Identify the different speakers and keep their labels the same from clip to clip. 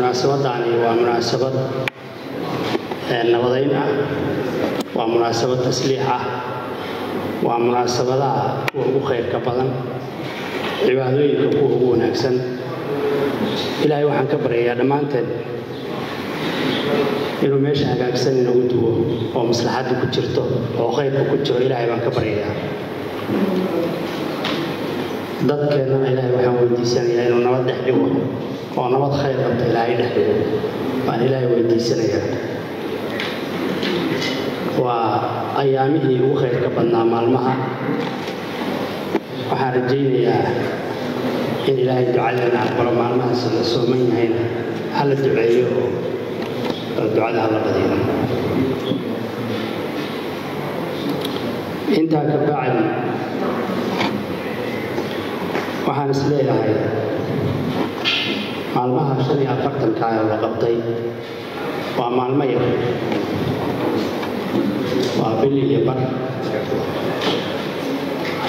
Speaker 1: munaasabadani waa munaasabad nabadayn ah waa munaasabad tasliix ah waa munaasabadaha ugu khayrka badan cibaadooyinka kuwa ugu wanaagsan ilaahay waxaan ka baryayaa dhammaanteen inuu meesha hagaagsan inagu duwo oo maslaxadu ku jirto oo khayrku ku jiro ilaahay baan ka baryayaa dadkeennana ilaahay waxaan weydiisanayaa inuu nabad dhex dhigo oo nabad khayr qabta ilaahay dhex dhigo baan ilaahay weydiisanayaa waa ayaamihii ugu khayrka badnaa maalmaha waxaan rajaynayaa in ilaahay ducadeena aqbalo maalmahaas la sooman yahayna hala duceeyo oo ducada hala badiyo intaa ka bacdi waxaan is leeyahay maalmaha 45 oo la qabtay waa maalmo yar waa bil iyo bar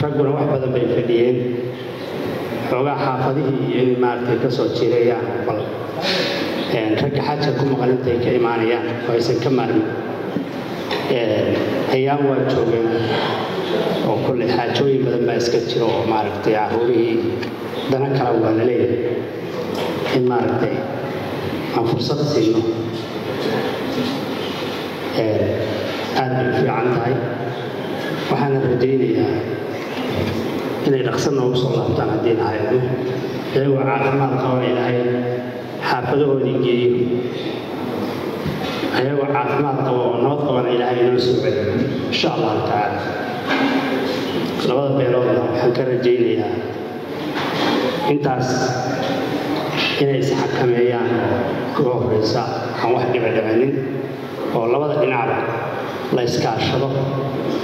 Speaker 1: raguna wax badan bay fadhiyeen xoogaa xaafadihii iyo in maartay ka soo jireeyaan bal ragga xajka ku maqan intay ka imaanayaan oo aysan ka maarmin ayaan waa joogeen oo kulle xaajooyin badan baa iska jiro oo maaragtay caruurihii dana kala waa la leeyahay in maaragtay aan fursad siino aad bay fiican tahay waxaana rajaynayaa inay dhaqsan noogu soo laabtaan haddii la hayno iyagoo caafimaad qaba ilaahay xaafadahoodii geeyo ayagoo caafimaad qaba oo nabad qabana ilaahay inoo soo celiyo insha allahu tacaala labada beeloodna waxaan ka rajaynayaa intaas inay isxakameeyaan oo kuga horeysa aan wax dhibadhibanin oo labada dhinacba la iskaashado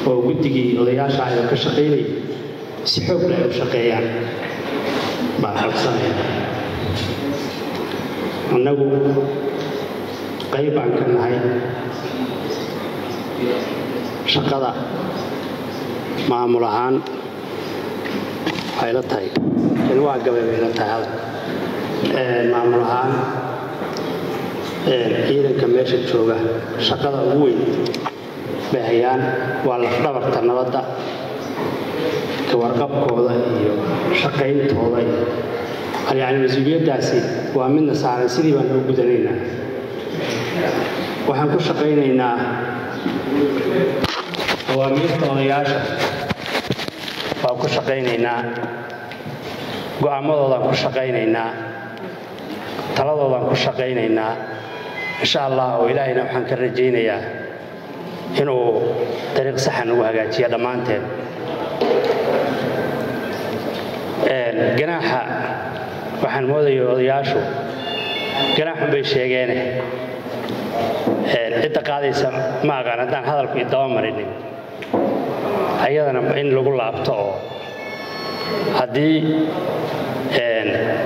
Speaker 1: oo guddigii odayaasha ay ka shaqeynayay si xoog leh u shaqeeyaan baan codsanaya annagu qayb baan ka nahay shaqada maamul ahaan waxay la tahay in waa gabay bay la tahay maamul ahaan ciidanka meesha jooga shaqada ugu weyn bay hayaan waa lafdhabarta nabadda ka warqabkooda iyo shaqayntooda yani mas-uuliyaddaasi waa midna saaran sidii baan loo gudanaynaa waxaan ku shaqaynaynaa awaamiirta odayaasha waan ku shaqaynaynaa go'aamadoodan ku shaqaynaynaa taladoodan ku shaqaynaynaa insha allah oo ilaahayna waxaan ka rajaynayaa inuu dariiq saxan ugu hagaajiya dhammaanteen ganaaxa waxaan moodaya odayaashu ganaaxun bay sheegeene cidda qaadaysa ma aqaan haddaan hadalku idaba marinin ayadana in lagu laabto oo haddii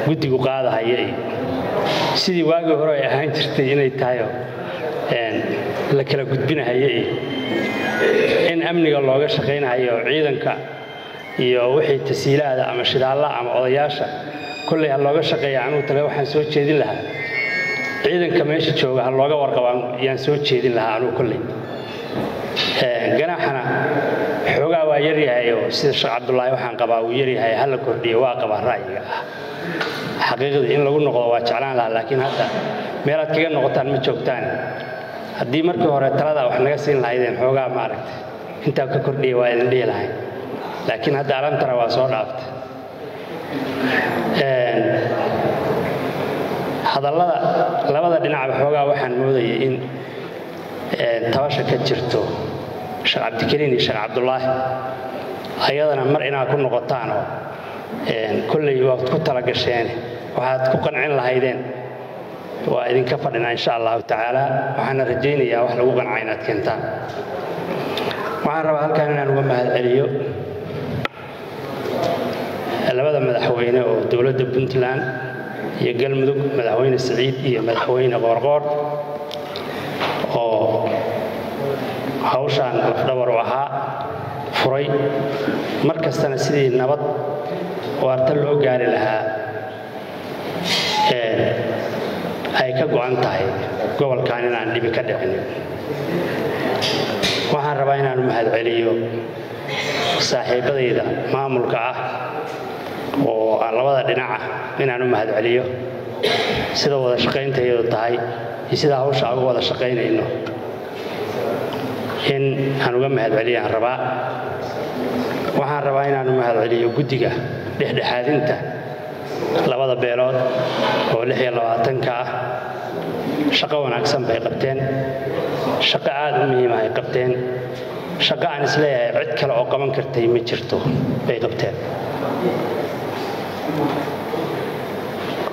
Speaker 1: guddigu qaadahaya iyo sidii waagii hore ay ahaan jirtay inay tahay oo la kala gudbinahaya iyo in amniga looga shaqaynahayo ciidanka iyo wixii tasiilaada ama shidaalla ama odayaasha kulley ha looga shaqeeya anuu tale waxaan soo jeedin lahaa ciidanka meesha jooga ha looga warqabaan yaan soo jeedin lahaa anuu kulley ganaaxana xoogaa waa yaryahay oo sida sheekh cabdullaahi waxaan qabaa uu yaryahay ha la kordhiyo waa qabaa ra'yiga ah xaqiiqdii in lagu noqdo waa jeclaan lahaa laakiin hadda meelaad kaga noqotaan ma joogtaan haddii markii hore talada wax naga siin lahaydeen xoogaa maaragtay intaa ka kordhiya waa idin dhihi lahayn laakiin hadda alantara waa soo dhaaftay hadallada labada dhinacba xoogaa waxaan moodayay in tabasha ka jirto sheekh cabdikariin iyo sheekh cabdullaahi ayadana mar inaad ku noqotaan oo kulley waad ku talagasheen waxaad ku qancin lahaydeen waa idinka fadhinaa insha allahu tacaala waxaana rajaynayaa wax lagu qancaa inaad keentaan waxaan rabaa halkaan inaan uga mahad celiyo labada madaxweyne oo dowladda puntland iyo galmudug madaxweyne siciid iyo madaxweyne qoorqoor oo hawshaan lafdhabar u ahaa furay mar kastana sidii nabad waarta loo gaari lahaa ay ka go'an tahay gobolkan inaan dhibi ka dhicin. waxaan rabaa inaan mahadceliyo saaxiibadayda maamulka ah oo aan labada dhinac ah inaan mahadceliyo sida wada shaqaynteedu tahay iyo sida hawsha uga wada shaqaynayno in aan uga mahadceliyaan rabaa. waxaan rabaa inaan mahadceliyo guddiga dhexdhexaadinta labada beelood oo 26 ah. shaqo wanaagsan bay qabteen, shaqo aad u muhiim ah ay qabteen, shaqo aan isleeyahay cid kale oo qaban kartay ma jirto bay qabteen.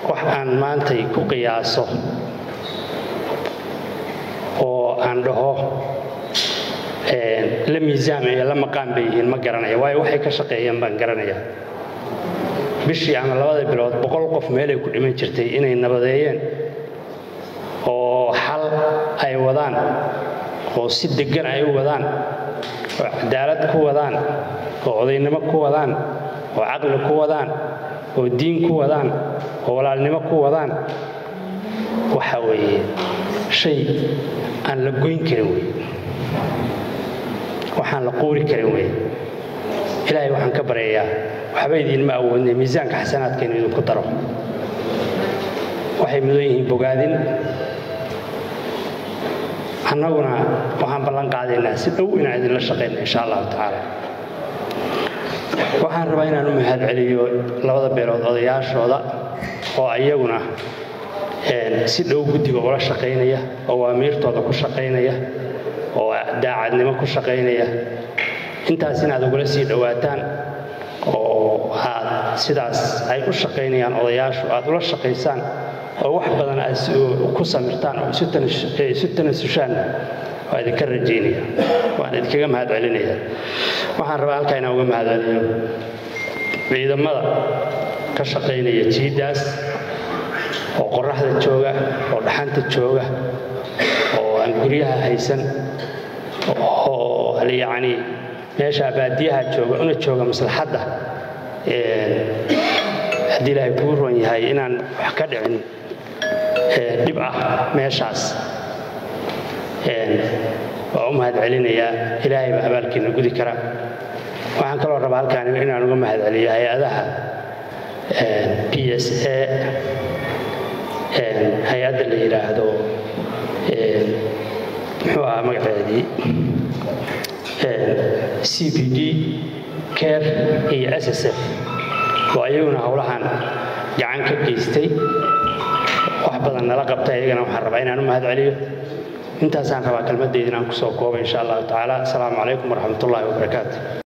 Speaker 1: wax aan maantay ku qiyaaso oo aan dhaho la miisaan iyo la maqaan bay yihiin ma garanayo, waayo waxay ka shaqeeyeen baan garanayaa. bishii ama labada bilood 100 qof meel ay ku dhiman jirtay inay nabadeeyeen oo xal ay wadaan oo si degan ay u wadaan oo cadaalad ku wadaan oo odaynimo ku wadaan oo caqli ku wadaan oo diin ku wadaan oo walaalnimo ku wadaan waxa weeye shay aan la goyn karin weeye, waxaan la quuri karin weeye. ilaahay waxaan ka baryayaa waxba idin ma awoodnay miisaanka xasanaadkeena idinku daro. waxay mudan yihiin bogaadin. annaguna waxaan ballan qaadaynaa si dhow inaan idinla shaqeyno insha allahu tacaala. waxaan rabaa inaan u mahadceliyo labada beelood odayaashooda oo iyaguna si dhow guddiga ula shaqaynaya oo amiirtooda ku shaqaynaya oo daacadnimo ku shaqaynaya. intaas inaad ugula sii dhawaataan oo aad sidaas ay u shaqaynayaan odayaashu aad ula shaqaysaan oo wax badan aad ku samirtaan oo isu tanasushaan waa idinka rajaynaya, waan idinkaga mahadcelinaya. waxaan rabaa halkaa inaan uga mahadceliyo ciidamada ka shaqaynaya jiidaas oo qorraxda jooga oo dhaxanta jooga oo aan guryaha haysan oo yacni meesha baadiyaha jooga una jooga maslaxadda haddii ilaahay kuu roon yahay inaan wax ka dhicin dhib ah meeshaas. waa u mahadcelinayaa, ilaahay baa abaalkiina gudi kara. waxaan kaloo rabaa halkaan inaan uga mahadceliyo hay-adaha PSA, hay-adda la yidhaahdo muxuu ahaa magaceedii CPD, CARE iyo SSF oo ayaguna howlahan gacan ka geystay wax badan nala qabtay. ayagana waxaan rabaa inaan u mahadceliyo. intaasaan rabaa kelmaddeeda inaan ku soo koobo insha allahu tacaala. asalaamu calaykum waraxmatullaahi wabarakaatu.